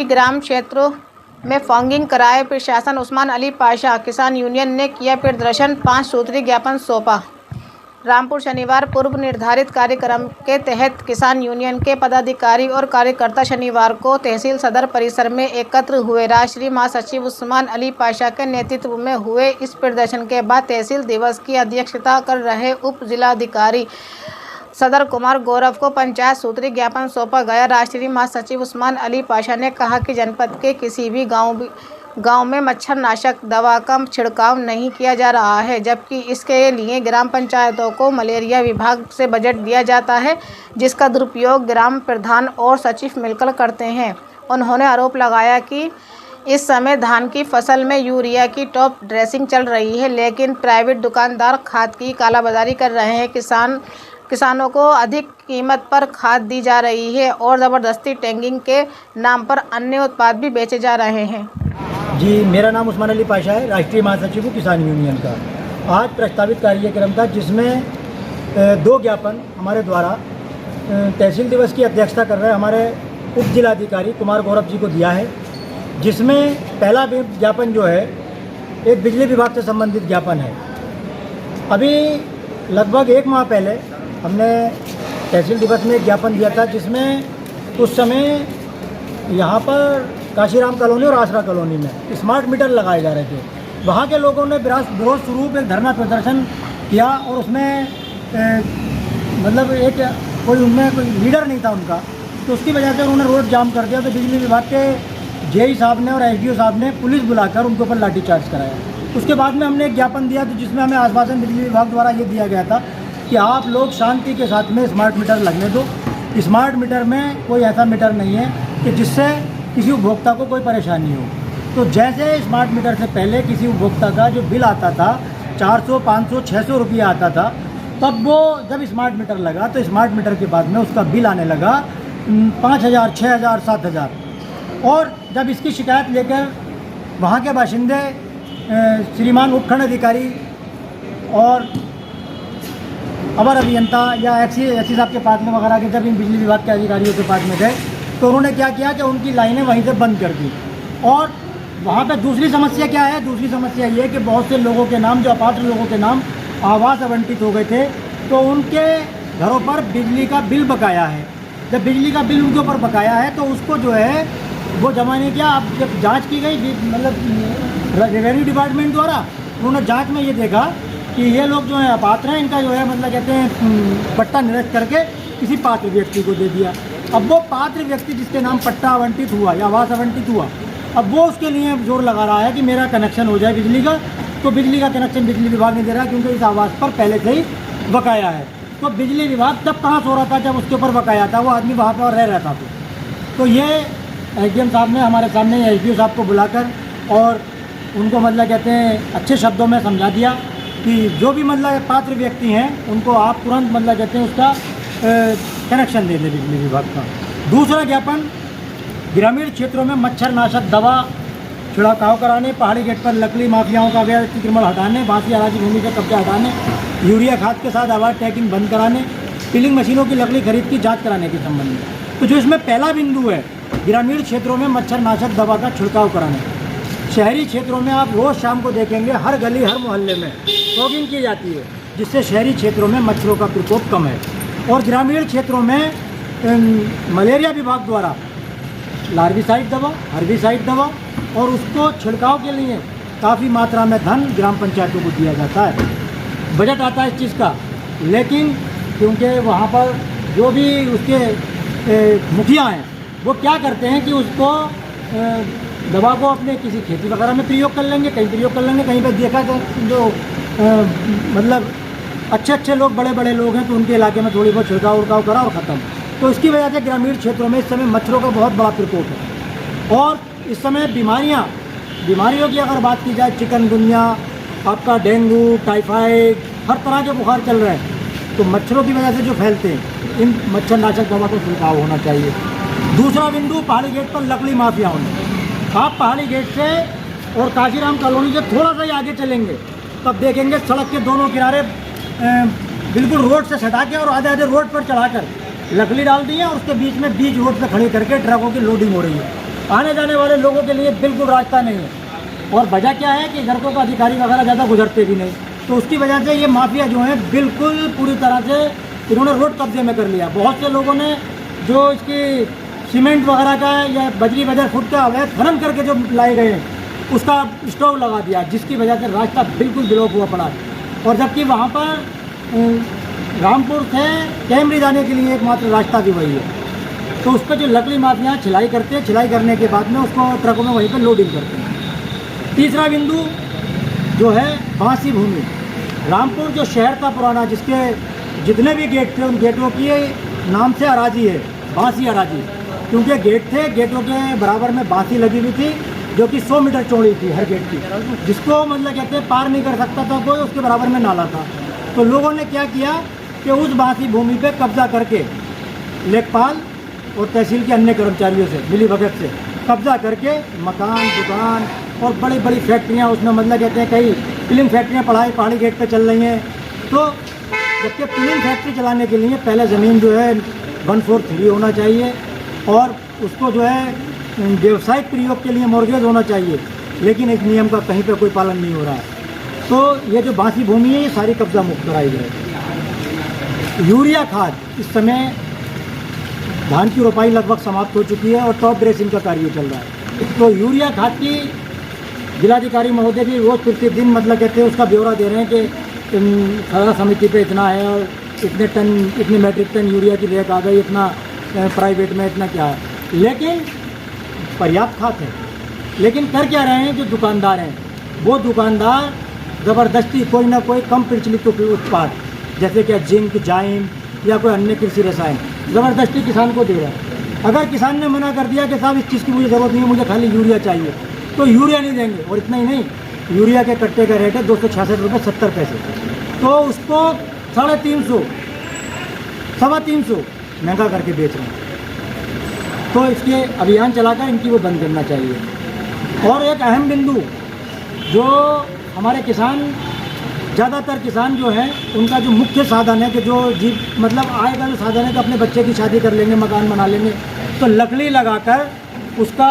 ग्राम क्षेत्रों में फॉगिंग कराए प्रशासन। उस्मान अली पाशा किसान यूनियन ने किया प्रदर्शन, 5 सूत्री ज्ञापन सौंपा। रामपुर शनिवार पूर्व निर्धारित कार्यक्रम के तहत किसान यूनियन के पदाधिकारी और कार्यकर्ता शनिवार को तहसील सदर परिसर में एकत्र हुए। राष्ट्रीय महासचिव उस्मान अली पाशा के नेतृत्व में हुए इस प्रदर्शन के बाद तहसील दिवस की अध्यक्षता कर रहे उप जिलाधिकारी सदर कुमार गौरव को पंचायत सूत्री ज्ञापन सौंपा गया। राष्ट्रीय महासचिव उस्मान अली पाशा ने कहा कि जनपद के किसी भी गांव में मच्छरनाशक दवा का छिड़काव नहीं किया जा रहा है, जबकि इसके लिए ग्राम पंचायतों को मलेरिया विभाग से बजट दिया जाता है, जिसका दुरुपयोग ग्राम प्रधान और सचिव मिलकर करते हैं। उन्होंने आरोप लगाया कि इस समय धान की फसल में यूरिया की टॉप ड्रेसिंग चल रही है, लेकिन प्राइवेट दुकानदार खाद की कालाबाजारी कर रहे हैं। किसानों को अधिक कीमत पर खाद दी जा रही है और ज़बरदस्ती टैगिंग के नाम पर अन्य उत्पाद भी बेचे जा रहे हैं। जी, मेरा नाम उस्मान अली पाशा है, राष्ट्रीय महासचिव हूँ किसान यूनियन का। आज प्रस्तावित कार्यक्रम था जिसमें 2 ज्ञापन हमारे द्वारा तहसील दिवस की अध्यक्षता कर रहे हमारे उप जिलाधिकारी कुमार गौरव जी को दिया है, जिसमें पहला ज्ञापन जो है एक बिजली विभाग से संबंधित ज्ञापन है। अभी लगभग 1 माह पहले हमने तहसील दिवस में एक ज्ञापन दिया था, जिसमें उस समय यहाँ पर काशीराम कॉलोनी और आसरा कॉलोनी में स्मार्ट मीटर लगाए जा रहे थे। वहाँ के लोगों ने विरोध स्वरूप एक धरना प्रदर्शन किया और उसमें मतलब एक उनमें कोई लीडर नहीं था उनका, तो उसकी वजह से उन्होंने रोड जाम कर दिया। तो बिजली विभाग के जेई साहब ने और एसडीओ साहब ने पुलिस बुलाकर उनके ऊपर लाठीचार्ज कराया। उसके बाद में हमने एक ज्ञापन दिया, तो जिसमें हमें आश्वासन बिजली विभाग द्वारा ये दिया गया था कि आप लोग शांति के साथ में स्मार्ट मीटर लगने दो। स्मार्ट मीटर में कोई ऐसा मीटर नहीं है कि जिससे किसी उपभोक्ता को कोई परेशानी हो। तो जैसे स्मार्ट मीटर से पहले किसी उपभोक्ता का जो बिल आता था 400, 500, 600 रुपया आता था, तब वो जब स्मार्ट मीटर लगा तो स्मार्ट मीटर के बाद में उसका बिल आने लगा 5000, 6000, 7000। और जब इसकी शिकायत लेकर वहाँ के बाशिंदे श्रीमान उपखंड अधिकारी और अवर अभियंता या एससी साहब के पास में वगैरह के जब इन बिजली विभाग के अधिकारियों के पास में गए, तो उन्होंने क्या किया कि उनकी लाइनें वहीं से बंद कर दी। और वहाँ पे दूसरी समस्या क्या है? दूसरी समस्या ये है कि बहुत से लोगों के नाम, जो अपात्र लोगों के नाम आवास आवंटित हो गए थे, तो उनके घरों पर बिजली का बिल बकाया है। जब बिजली का बिल उनके ऊपर बकाया है तो उसको जो है वो जमा नहीं किया। अब जब जाँच की गई, मतलब रेवेन्यू डिपार्टमेंट द्वारा, उन्होंने जाँच में ये देखा कि ये लोग जो है अपात्र हैं, इनका जो है मतलब कहते हैं पट्टा निरस्त करके किसी पात्र व्यक्ति को दे दिया। अब वो पात्र व्यक्ति जिसके नाम पट्टा आवंटित हुआ या आवास आवंटित हुआ, अब वो उसके लिए जोर लगा रहा है कि मेरा कनेक्शन हो जाए बिजली का। तो बिजली का कनेक्शन बिजली विभाग नहीं दे रहा, क्योंकि इस आवास पर पहले से ही बकाया है। तो बिजली विभाग तब कहाँ सो रहा था जब उसके ऊपर बकाया था, वो आदमी वहाँ पर रह रहता था। तो ये एसडीएम साहब ने हमारे सामने एसडीओ साहब को बुलाकर और उनको मतलब कहते हैं अच्छे शब्दों में समझा दिया कि जो भी मतलब पात्र व्यक्ति हैं उनको आप तुरंत मतलब कहते हैं उसका कनेक्शन दे दें बिजली विभाग का। दूसरा ज्ञापन, ग्रामीण क्षेत्रों में मच्छरनाशक दवा छिड़काव कराने, पहाड़ी गेट पर लकड़ी माफियाओं का अवैध अतिक्रमण हटाने, बासी अराजी भूमि से कब्जा हटाने, यूरिया खाद के साथ अवैध टैगिंग बंद कराने, पिलिंग मशीनों की लकड़ी खरीद की जाँच कराने के संबंध में। तो जो इसमें पहला बिंदु है, ग्रामीण क्षेत्रों में मच्छरनाशक दवा का छिड़काव कराने। शहरी क्षेत्रों में आप रोज़ शाम को देखेंगे हर गली हर मोहल्ले में फॉगिंग की जाती है, जिससे शहरी क्षेत्रों में मच्छरों का प्रकोप कम है। और ग्रामीण क्षेत्रों में मलेरिया विभाग द्वारा लार्विसाइड दवा, हर्बिसाइड दवा और उसको छिड़काव के लिए काफ़ी मात्रा में धन ग्राम पंचायतों को दिया जाता है, बजट आता है इस चीज़ का। लेकिन क्योंकि वहाँ पर जो भी उसके मुखिया हैं वो क्या करते हैं कि उसको दवा को अपने किसी खेती वगैरह में प्रयोग कर लेंगे, कहीं प्रयोग कर लेंगे, कहीं पर देखा तो जो मतलब अच्छे लोग, बड़े बड़े लोग हैं, तो उनके इलाके में थोड़ी बहुत छिड़काव उड़काव करा और ख़त्म। तो इसकी वजह से ग्रामीण क्षेत्रों में इस समय मच्छरों का बहुत बड़ा प्रकोप है। और इस समय बीमारियों की अगर बात की जाए, चिकनगुनिया, आपका डेंगू, टाइफाइड, हर तरह के बुखार चल रहे हैं, तो मच्छरों की वजह से जो फैलते हैं, इन मच्छरनाशक दवा को छिड़काव होना चाहिए। दूसरा बिंदु, पहाड़ी गेट पर लकड़ी माफियाओं ने, आप पहाड़ी गेट से और काशीराम कॉलोनी से थोड़ा सा ही आगे चलेंगे तब देखेंगे सड़क के दोनों किनारे बिल्कुल रोड से सटा के और आधे रोड पर चढ़ाकर लकड़ी डाल दी है और उसके बीच में बीच रोड पे खड़ी करके ट्रकों की लोडिंग हो रही है। आने जाने वाले लोगों के लिए बिल्कुल रास्ता नहीं है। और वजह क्या है कि घर को अधिकारी वगैरह ज़्यादा गुजरते भी नहीं, तो उसकी वजह से ये माफिया जो है बिल्कुल पूरी तरह से इन्होंने रोड कब्जे में कर लिया। बहुत से लोगों ने जो इसकी सीमेंट वगैरह का या बजरी बजर फुट का अवैध खनन करके जो लाए गए हैं उसका स्टॉक लगा दिया, जिसकी वजह से रास्ता बिल्कुल ब्लॉक हुआ पड़ा है। और जबकि वहाँ पर रामपुर से कैमरी जाने के लिए एकमात्र रास्ता भी वही है। तो उस पर जो लकड़ी माफिया छिलाई करते हैं, छिलाई करने के बाद में उसको ट्रकों में वहीं पर लोडिंग करते हैं। तीसरा बिंदु जो है बांसी भूमि। रामपुर जो शहर था पुराना, जिसके जितने भी गेट थे उन गेटों की नाम से अराजी है, बांसी अराजी, क्योंकि गेट थे, गेटों के बराबर में बांसी लगी हुई थी जो कि 100 मीटर चौड़ी थी हर गेट की, जिसको मतलब कहते हैं पार नहीं कर सकता था कोई, उसके बराबर में नाला था। तो लोगों ने क्या किया कि उस बांसी भूमि पे कब्जा करके लेखपाल और तहसील के अन्य कर्मचारियों से मिलीभगत से कब्जा करके मकान, दुकान और बड़ी बड़ी फैक्ट्रियाँ उसमें मतलब कहते हैं कई फिल्म फैक्ट्रियाँ पहाड़ी गेट पे चल रही हैं। तो जबकि फिल्म फैक्ट्री चलाने के लिए पहले ज़मीन जो है 143 होना चाहिए और उसको जो है व्यवसायिक प्रयोग के लिए मॉर्गेज होना चाहिए, लेकिन इस नियम का कहीं पर कोई पालन नहीं हो रहा है। तो ये जो बांसी भूमि है ये सारी कब्जा मुक्त कराई जाए। यूरिया खाद, इस समय धान की रोपाई लगभग समाप्त हो चुकी है और टॉप ड्रेसिंग का कार्य चल रहा है। तो यूरिया खाद की जिलाधिकारी महोदय भी रोज़ प्रतिदिन मतलब कहते हैं उसका ब्यौरा दे रहे हैं कि खरीद समिति पे इतना है और इतने टन, इतने मैट्रिक टन यूरिया की रेट आ गई, इतना प्राइवेट में इतना क्या है, लेकिन पर्याप्त खाद है। लेकिन कर क्या रहे हैं जो दुकानदार हैं, वो दुकानदार ज़बरदस्ती कोई ना कोई कम प्रचलित उत्पाद जैसे कि जिंक, जाइम या कोई अन्य कृषि रसायन ज़बरदस्ती किसान को दे रहा है। अगर किसान ने मना कर दिया कि साहब इस चीज़ की मुझे ज़रूरत नहीं है, मुझे खाली यूरिया चाहिए, तो यूरिया नहीं देंगे। और इतना ही नहीं, यूरिया के कट्टे का रेट है 266 रुपये 70 पैसे, तो उसको 350, 350 महंगा करके बेच रहे हैं। तो इसके अभियान चलाकर इनकी वो बंद करना चाहिए। और एक अहम बिंदु जो हमारे किसान, ज़्यादातर किसान जो हैं उनका जो मुख्य साधन है कि जो मतलब आय का जो साधन है कि अपने बच्चे की शादी कर लेंगे, मकान बना लेंगे, तो लकड़ी लगाकर उसका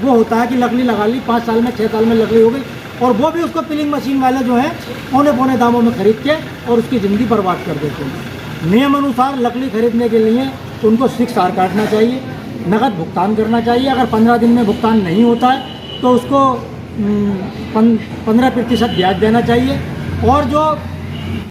वो होता है कि लकड़ी लगा ली, 5 साल में 6 साल में लकड़ी हो गई, और वो भी उसको पिलिंग मशीन वाले जो हैं पौने पौने दामों में खरीद के और उसकी ज़िंदगी बर्बाद कर देते हैं। नियम अनुसार लकड़ी खरीदने के लिए उनको 6 आर काटना चाहिए, नकद भुगतान करना चाहिए। अगर 15 दिन में भुगतान नहीं होता है तो उसको 15% ब्याज देना चाहिए। और जो